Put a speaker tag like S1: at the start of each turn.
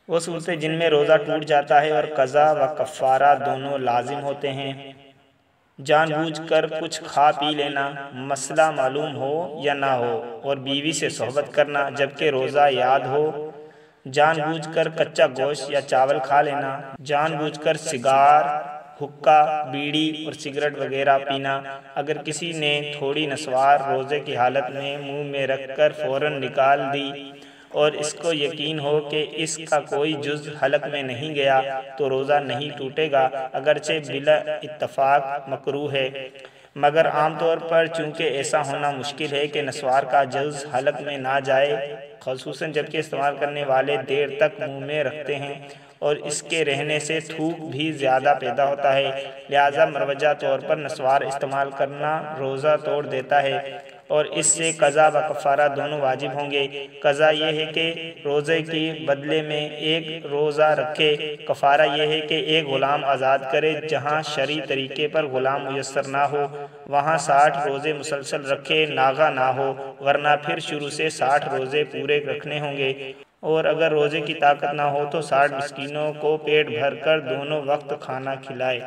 S1: وہ صورتیں جن میں روزہ ٹوٹ جاتا ہے اور قضا و کفارہ دونوں لازم ہوتے ہیں: جان بوجھ کر کچھ کھا پی لینا، مسئلہ معلوم ہو یا نہ ہو، اور بیوی سے صحبت کرنا جبکہ روزہ یاد ہو، جان بوجھ کر کچا گوشت یا چاول کھا لینا، جان بوجھ کر سگار، حقہ، بیڑی اور سگریٹ وغیرہ پینا۔ اگر کسی نے تھوڑی نسوار روزے کی حالت میں منہ میں رکھ کر فوراً نکال دی اور اس کو یقین ہو کہ اس کا کوئی جز حلق میں نہیں گیا تو روزہ نہیں ٹوٹے گا، اگرچہ بلا اتفاق مکروہ ہے، مگر عام طور پر چونکہ ایسا ہونا مشکل ہے کہ نسوار کا جز حلق میں نہ جائے، خصوصاً جبکہ استعمال کرنے والے دیر تک منہ میں رکھتے ہیں اور اس کے رہنے سے تھوک بھی زیادہ پیدا ہوتا ہے، لہذا مروجہ طور پر نسوار استعمال کرنا روزہ توڑ دیتا ہے اور اس سے قضا و کفارہ دونوں واجب ہوں گے۔ قضا یہ ہے کہ روزے کے بدلے میں ایک روزہ رکھے، کفارہ یہ ہے کہ ایک غلام آزاد کرے، جہاں شرعی طریقے پر غلام میسر نہ ہو وہاں 60 روزے مسلسل رکھے، ناغہ نہ ہو، ورنہ پھر شروع سے 60 روزے پورے رکھنے ہوں گے، اور اگر روزے کی طاقت نہ ہو تو 60 مسکینوں کو پیٹ بھر کر دونوں وقت کھانا کھلائے۔